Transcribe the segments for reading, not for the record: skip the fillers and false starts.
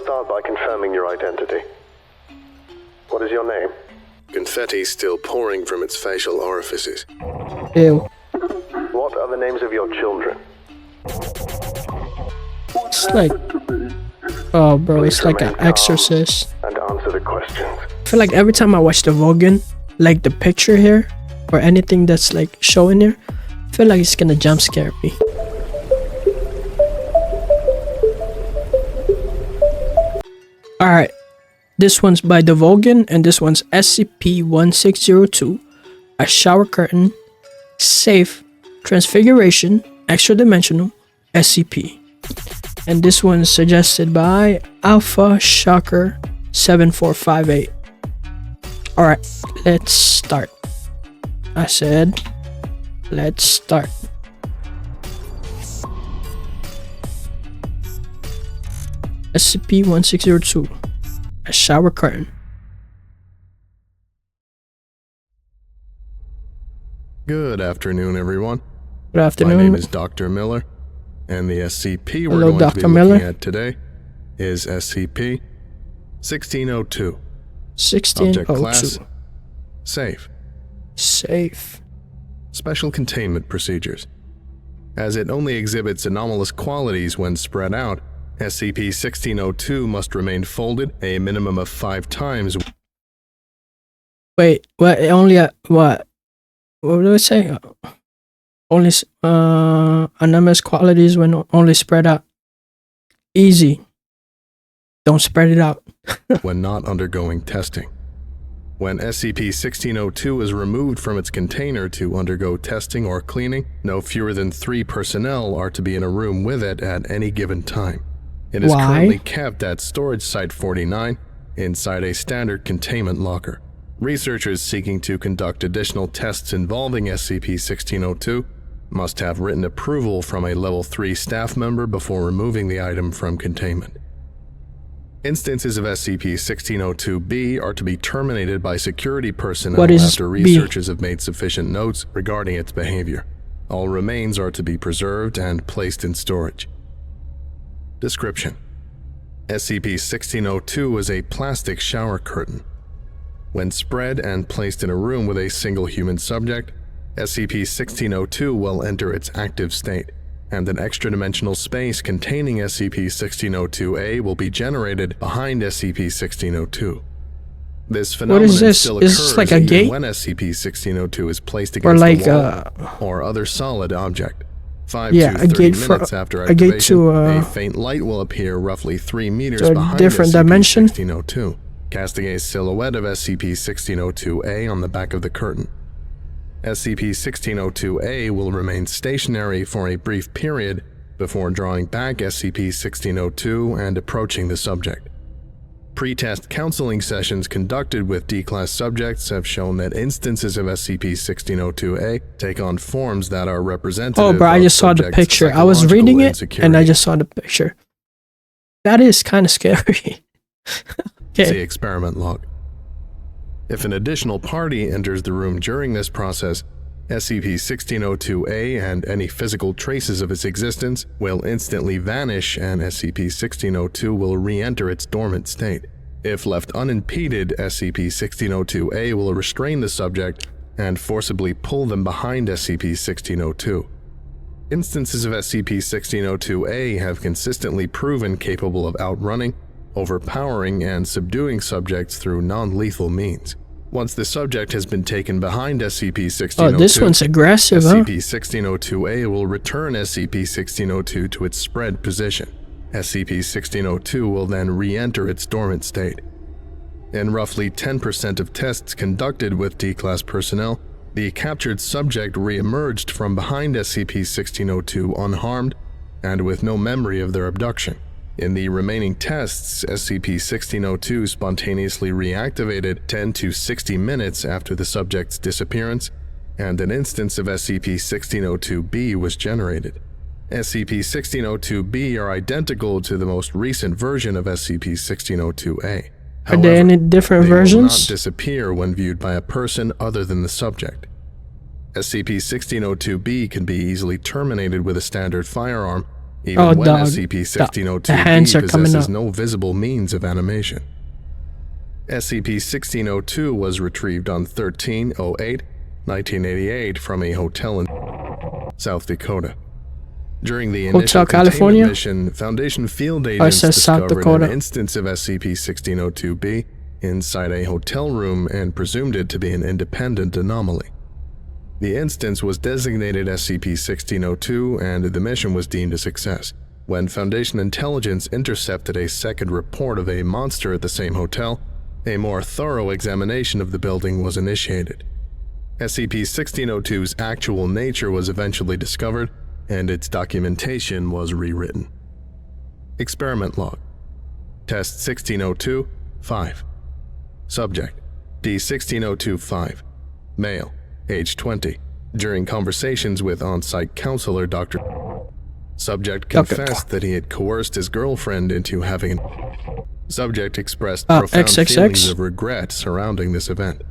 start by confirming your identity. What is your name? Confetti still pouring from its facial orifices. Ew. What are the names of your children? It's like... Oh, bro, it's like an exorcist. And answer the questions. I feel like every time I watch the Volgun, like the picture here, or anything that's like showing here, I feel like it's gonna jump scare me. Alright, this one's by the Volgun, and this one's SCP-1602, a shower curtain, safe, transfiguration, extra dimensional, SCP. And this one's suggested by Alpha Shocker 7458. Alright, let's start. I said, let's start. SCP-1602, a shower curtain. Good afternoon, everyone. Good afternoon. My name is Dr. Miller, and the SCP we're Hello, going Dr. to be Miller. looking at today is SCP-1602. 1602. Object class, safe. Safe. Special containment procedures. As it only exhibits anomalous qualities when spread out, SCP-1602 must remain folded a minimum of 5 times. Wait, what? Only what? What do I say? Only anomalous qualities when only spread out. Easy. Don't spread it out. when not undergoing testing. When SCP-1602 is removed from its container to undergo testing or cleaning, no fewer than 3 personnel are to be in a room with it at any given time. It is currently kept at Storage Site 49 inside a standard containment locker. Researchers seeking to conduct additional tests involving SCP-1602 must have written approval from a Level 3 staff member before removing the item from containment. Instances of SCP-1602-B are to be terminated by security personnel after researchers have made sufficient notes regarding its behavior. All remains are to be preserved and placed in storage. Description: SCP-1602 is a plastic shower curtain. When spread and placed in a room with a single human subject, SCP-1602 will enter its active state, and an extra-dimensional space containing SCP-1602-A will be generated behind SCP-1602. This phenomenon still occurs like a gate? when SCP-1602 is placed against the wall or other solid object. 5 to 30 minutes after activation, a faint light will appear roughly 3 meters behind SCP-1602, casting a silhouette of SCP-1602-A on the back of the curtain. SCP-1602-A will remain stationary for a brief period before drawing back SCP-1602 and approaching the subject. Pre-test counseling sessions conducted with D-Class subjects have shown that instances of SCP-1602-A take on forms that are representative of Oh, bro, I just saw the picture. I was reading it, and I just saw the picture. That is kind of scary. Okay. See experiment log. If an additional party enters the room during this process, SCP-1602-A and any physical traces of its existence will instantly vanish, and SCP-1602 will re-enter its dormant state. If left unimpeded, SCP-1602-A will restrain the subject and forcibly pull them behind SCP-1602. Instances of SCP-1602-A have consistently proven capable of outrunning, overpowering, and subduing subjects through non-lethal means. Once the subject has been taken behind SCP-1602, oh, this one's aggressive, SCP-1602-A will return SCP-1602 to its spread position. SCP-1602 will then re-enter its dormant state. In roughly 10% of tests conducted with D-Class personnel, the captured subject re-emerged from behind SCP-1602 unharmed and with no memory of their abduction. In the remaining tests, SCP-1602 spontaneously reactivated 10 to 60 minutes after the subject's disappearance, and an instance of SCP-1602-B was generated. SCP-1602-B are identical to the most recent version of SCP-1602-A. Are there any different versions? They will not disappear when viewed by a person other than the subject. SCP-1602-B can be easily terminated with a standard firearm Even Oh, when dog. SCP-1602-B The hands are coming possesses up. no visible means of animation. SCP-1602 was retrieved on 13/08/1988 from a hotel in South Dakota. During the Hotel initial California? containment mission, Foundation field it agents says South discovered Dakota. an instance of SCP-1602-B inside a hotel room and presumed it to be an independent anomaly. The instance was designated SCP-1602 and the mission was deemed a success. When Foundation intelligence intercepted a second report of a monster at the same hotel, a more thorough examination of the building was initiated. SCP-1602's actual nature was eventually discovered, and its documentation was rewritten. Experiment Log. Test 1602-5. Subject: D-1602-5. Male, age 20. During conversations with on-site counselor Dr. Subject confessed that he had coerced his girlfriend into having an... Subject expressed profound XXX? feelings of regret surrounding this event.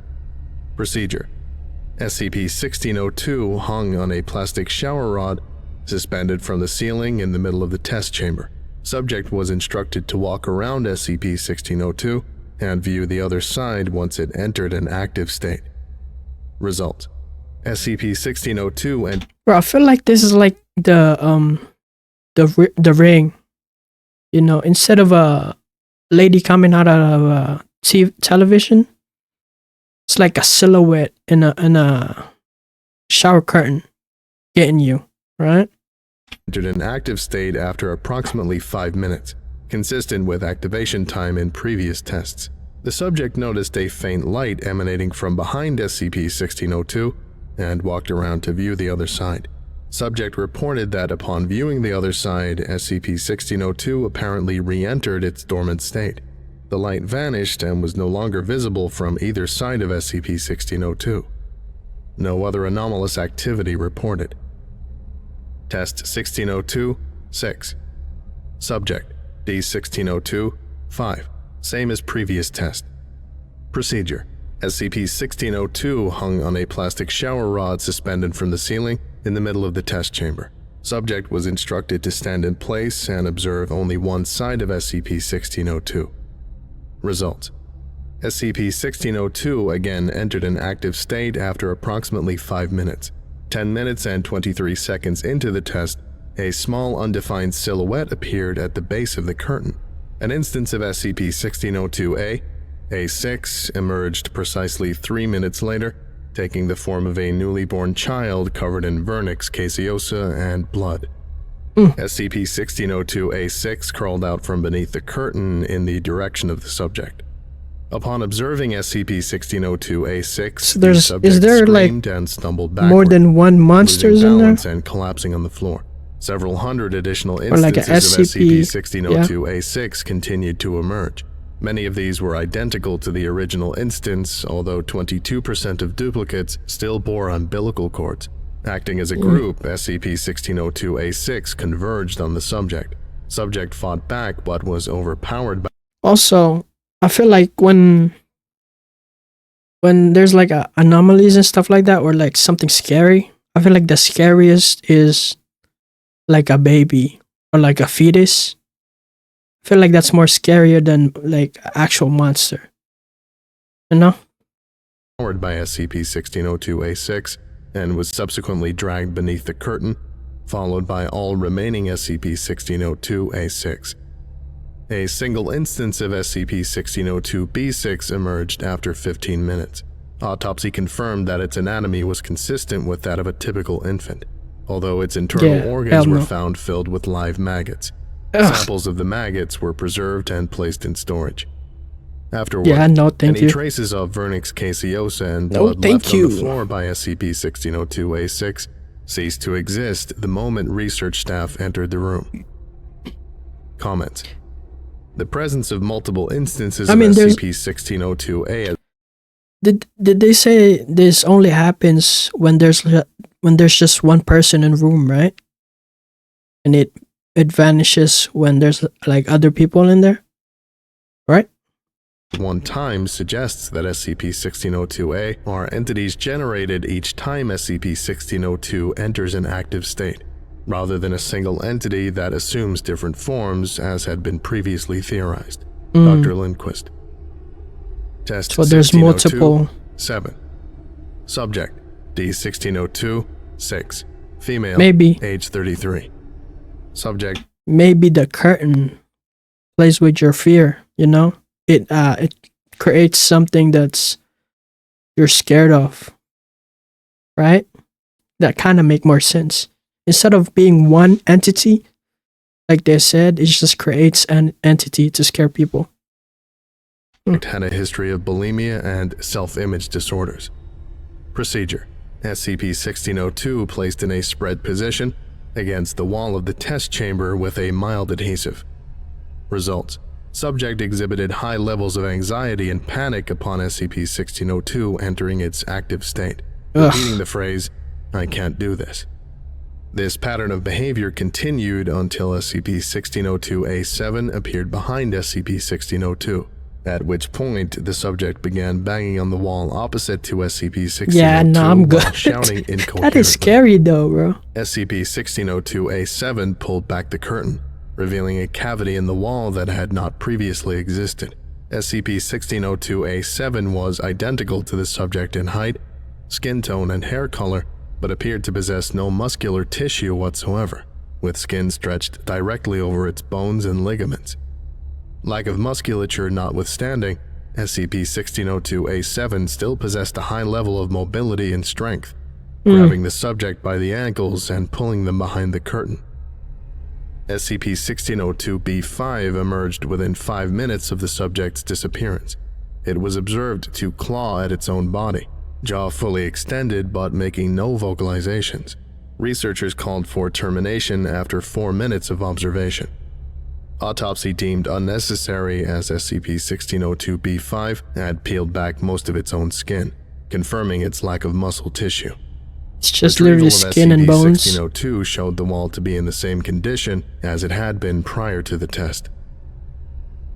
Procedure: SCP-1602 hung on a plastic shower rod suspended from the ceiling in the middle of the test chamber. Subject was instructed to walk around SCP-1602 and view the other side once it entered an active state. Result: SCP-1602 and... Bro, I feel like this is like the ring. You know, instead of a lady coming out of a television, it's like a silhouette in a shower curtain getting you, right? entered an active state after approximately 5 minutes, consistent with activation time in previous tests. The subject noticed a faint light emanating from behind SCP-1602 and walked around to view the other side. Subject reported that upon viewing the other side, SCP-1602 apparently re-entered its dormant state. The light vanished and was no longer visible from either side of SCP-1602. No other anomalous activity reported. Test 1602-6. Subject: D-1602-5. Same as previous test. Procedure: SCP-1602 hung on a plastic shower rod suspended from the ceiling in the middle of the test chamber. Subject was instructed to stand in place and observe only one side of SCP-1602. Results: SCP-1602 again entered an active state after approximately 5 minutes. 10 minutes and 23 seconds into the test, a small undefined silhouette appeared at the base of the curtain. An instance of SCP-1602-A, A6, emerged precisely 3 minutes later, taking the form of a newly born child covered in vernix caseosa and blood. SCP-1602-A6 crawled out from beneath the curtain in the direction of the subject. Upon observing SCP-1602-A6, So the subject is there screamed and stumbled backward, more than one monsters losing in there? balance and collapsing on the floor. Several hundred additional Or like a instances of SCP, SCP-1602-A6 continued to emerge. Many of these were identical to the original instance, although 22% of duplicates still bore umbilical cords. Acting as a group, SCP-1602-A6 converged on the subject. Subject fought back but was overpowered by... Also, I feel like when there's like anomalies and stuff like that, or like something scary, I feel like the scariest is like a baby or like a fetus. I feel like that's more scarier than like an actual monster. You know? Powered by SCP-1602-A6 and was subsequently dragged beneath the curtain, followed by all remaining SCP-1602-A6. A single instance of SCP-1602-B6 emerged after 15 minutes. Autopsy confirmed that its anatomy was consistent with that of a typical infant, although its internal organs were found filled with live maggots. Samples of the maggots were preserved and placed in storage. Afterward, any traces of vernix caseosa and blood left on the floor by SCP-1602-A6 ceased to exist the moment research staff entered the room. Comments: the presence of multiple instances of SCP-1602-A... Did they say this only happens when there's just one person in the room, right? And it vanishes when there's like other people in there, right? One time suggests that SCP-1602-A are entities generated each time SCP-1602 enters an active state. rather than a single entity that assumes different forms as had been previously theorized. Mm. Dr. Lindquist. Test So there's 1602, multiple. 7. Subject, D1602, 6. Female, Maybe. age 33. Subject, Maybe the curtain plays with your fear, you know? It creates something that's you're scared of. Right? That kind of make more sense. Instead of being one entity, like they said, it just creates an entity to scare people. had a history of bulimia and self-image disorders. Procedure. SCP-1602 placed in a spread position against the wall of the test chamber with a mild adhesive. Results. Subject exhibited high levels of anxiety and panic upon SCP-1602 entering its active state, repeating the phrase, "I can't do this." This pattern of behavior continued until SCP-1602-A7 appeared behind SCP-1602, at which point the subject began banging on the wall opposite to SCP-1602 Yeah, no, I'm good. while shouting incoherently. That is scary though, bro. SCP-1602-A7 pulled back the curtain, revealing a cavity in the wall that had not previously existed. SCP-1602-A7 was identical to the subject in height, skin tone, and hair color, but appeared to possess no muscular tissue whatsoever, with skin stretched directly over its bones and ligaments. Lack of musculature notwithstanding, SCP-1602-A7 still possessed a high level of mobility and strength, grabbing the subject by the ankles and pulling them behind the curtain. SCP-1602-B5 emerged within 5 minutes of the subject's disappearance. It was observed to claw at its own body, jaw fully extended but making no vocalizations. Researchers called for termination after 4 minutes of observation. Autopsy deemed unnecessary as SCP-1602-B5 had peeled back most of its own skin, confirming its lack of muscle tissue. It's just literally skin and bones. SCP-1602 showed the wall to be in the same condition as it had been prior to the test.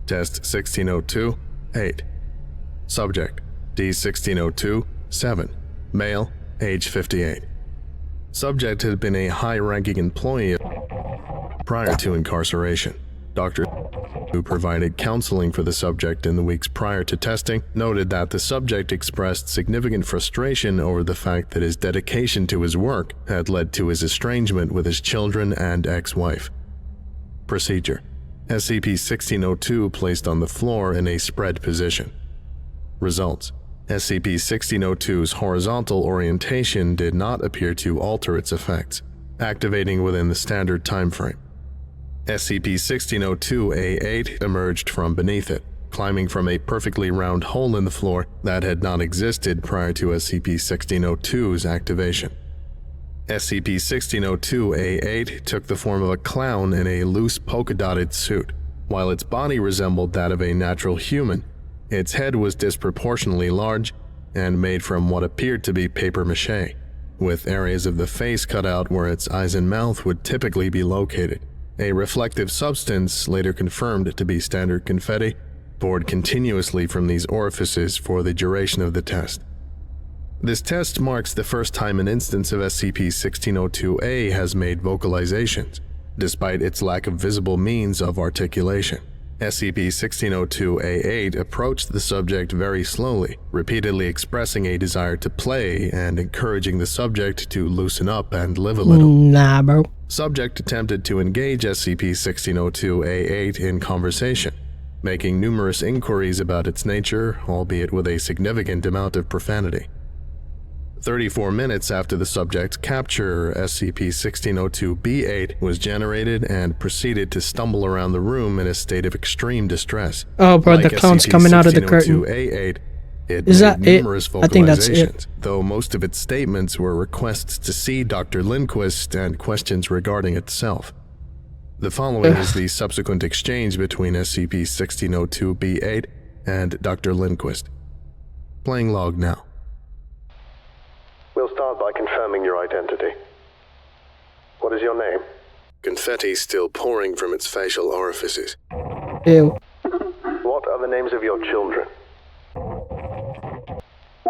Test 1602-8. Subject, D1602, 7. Male, age 58. Subject had been a high-ranking employee prior to incarceration. Doctor who provided counseling for the subject in the weeks prior to testing noted that the subject expressed significant frustration over the fact that his dedication to his work had led to his estrangement with his children and ex-wife. Procedure. SCP-1602 placed on the floor in a spread position. Results. SCP-1602's horizontal orientation did not appear to alter its effects, activating within the standard time frame. SCP-1602-A8 emerged from beneath it, climbing from a perfectly round hole in the floor that had not existed prior to SCP-1602's activation. SCP-1602-A8 took the form of a clown in a loose polka-dotted suit. While its body resembled that of a natural human, its head was disproportionately large and made from what appeared to be papier-mâché, with areas of the face cut out where its eyes and mouth would typically be located. A reflective substance, later confirmed to be standard confetti, poured continuously from these orifices for the duration of the test. This test marks the first time an instance of SCP-1602-A has made vocalizations, despite its lack of visible means of articulation. SCP-1602-A8 approached the subject very slowly, repeatedly expressing a desire to play and encouraging the subject to loosen up and live a little. Nah, bro. Subject attempted to engage SCP-1602-A8 in conversation, making numerous inquiries about its nature, albeit with a significant amount of profanity. 34 minutes after the subject's capture, SCP-1602-B8 was generated and proceeded to stumble around the room in a state of extreme distress. Oh, bro, the clown's coming out of the curtain. SCP-1602-A8, it Is made that it? numerous vocalizations, I think that's it. though most of its statements were requests to see Dr. Lindquist and questions regarding itself. The following is the subsequent exchange between SCP-1602-B8 and Dr. Lindquist. Playing log now. We'll start by confirming your identity. What is your name? Confetti still pouring from its facial orifices. Ew. What are the names of your children?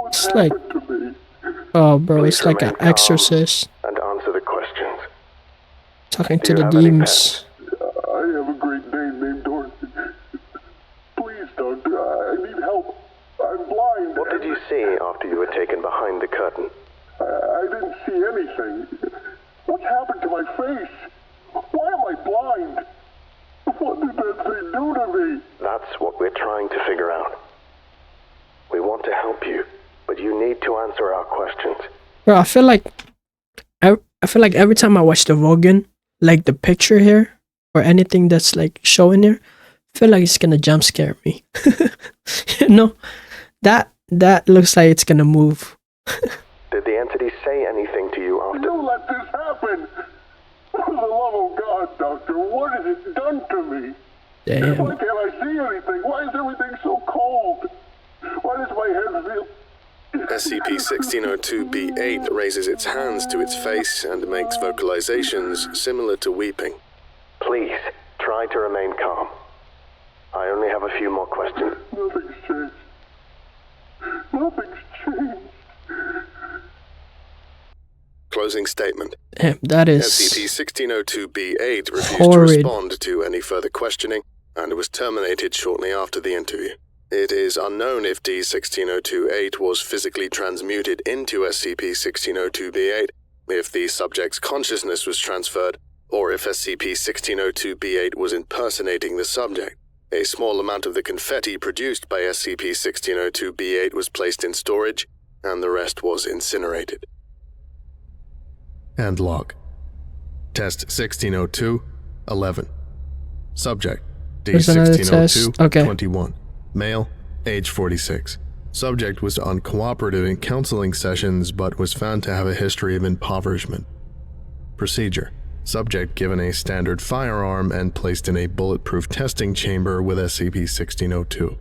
It's like... Oh, bro, it's like an exorcist. And answer the questions. Talking Do to you the have any demons. I have a great name named Dorothy. Please, Doctor, I need help. I'm blind. What did you see after you were taken behind the curtain? I didn't see anything. What's happened to my face? Why am I blind? What did that thing do to me? That's what we're trying to figure out. We want to help you, but you need to answer our questions. Bro, I feel like every time I watch the Volgun, like the picture here or anything that's like showing here, I feel like it's gonna jump scare me. You know, that looks like it's gonna move. Did the entity say anything to you after? You let this happen. For the love of God, Doctor, what has it done to me? Damn. Why can't I see anything? Why is everything so cold? Why does my head feel... SCP-1602-B8 raises its hands to its face and makes vocalizations similar to weeping. Please, try to remain calm. I only have a few more questions. Nothing's changed. Nothing's changed. Closing statement. Damn, that is SCP-1602-B8 refused horrid. to respond to any further questioning and was terminated shortly after the interview. It is unknown if D-1602-8 was physically transmuted into SCP-1602-B8, if the subject's consciousness was transferred, or if SCP-1602-B8 was impersonating the subject. A small amount of the confetti produced by SCP-1602-B8 was placed in storage, and the rest was incinerated. End log. Test 1602-11. Subject There's another test. D-1602-21. Okay. Male, age 46. Subject was uncooperative in counseling sessions but was found to have a history of impoverishment. Procedure. Subject given a standard firearm and placed in a bulletproof testing chamber with SCP-1602.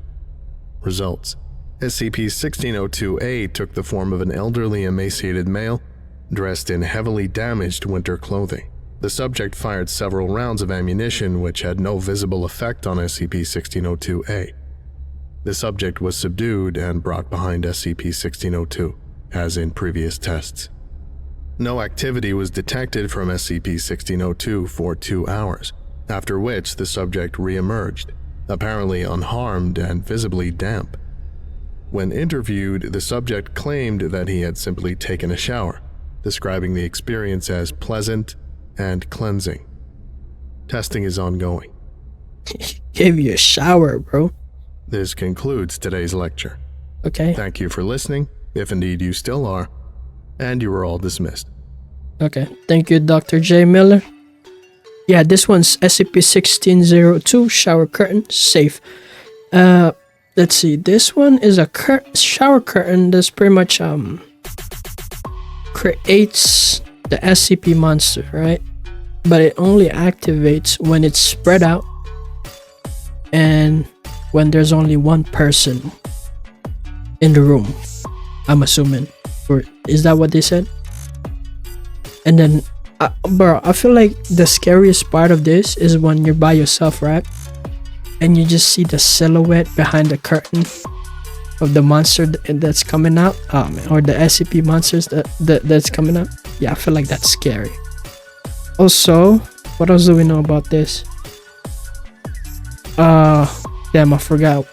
Results. SCP-1602-A took the form of an elderly emaciated male dressed in heavily damaged winter clothing. The subject fired several rounds of ammunition which had no visible effect on SCP-1602-A. The subject was subdued and brought behind SCP-1602, as in previous tests. No activity was detected from SCP-1602 for 2 hours, after which the subject re-emerged, apparently unharmed and visibly damp. When interviewed, the subject claimed that he had simply taken a shower, describing the experience as pleasant and cleansing. Testing is ongoing. Gave you a shower, bro. This concludes today's lecture. Okay. Thank you for listening, if indeed you still are, and you are all dismissed. Okay. Thank you, Dr. J. Miller. Yeah, this one's SCP-1602, shower curtain, safe. Let's see. This one is a shower curtain that's pretty much creates the SCP monster, right? But it only activates when it's spread out and when there's only one person in the room, I'm assuming. Or is that what they said? And then, bro, I feel like the scariest part of this is when you're by yourself, right? And you just see the silhouette behind the curtain of the monster that's coming out. Oh man, or the SCP monsters that's coming out. Yeah, I feel like that's scary. Also, what else do we know about this? Damn, I forgot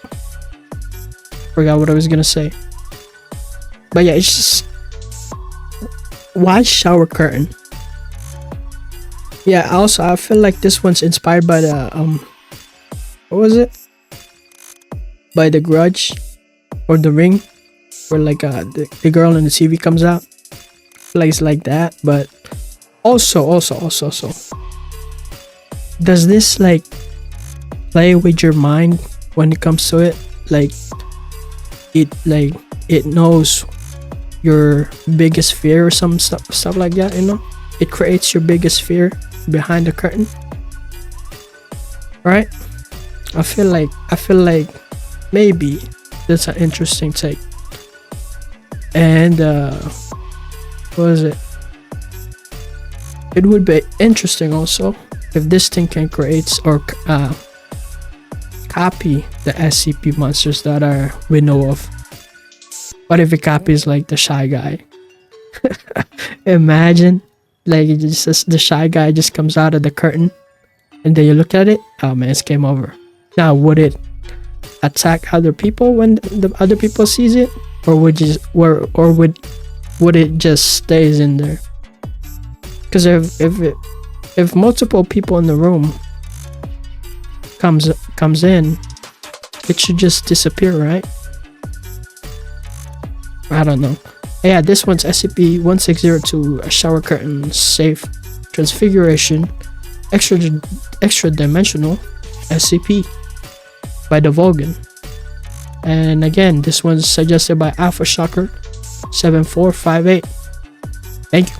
what I was gonna say. But yeah, it's just, why shower curtain? Yeah, also I feel like this one's inspired by the what was it? By The Grudge or The Ring, where like the girl in the TV comes out. I feel like it's like that, but also, does this like play with your mind when it comes to it? Like it knows your biggest fear or some stuff like that, you know? It creates your biggest fear behind the curtain, right? I feel like maybe that's an interesting take. And what is it? It would be interesting also if this thing can create or copy the SCP monsters that we know of. What if it copies like the Shy Guy? Imagine Like it just the shy guy just comes out of the curtain, and then you look at it. Oh man, it's game over. Now, would it attack other people when the other people sees it, or would it just stays in there? Because if multiple people in the room comes in, it should just disappear, right? I don't know. Yeah, this one's SCP-1602, a shower curtain safe transfiguration extra dimensional SCP by the Volgun. And again, this one's suggested by Alpha Shocker 7458. Thank you.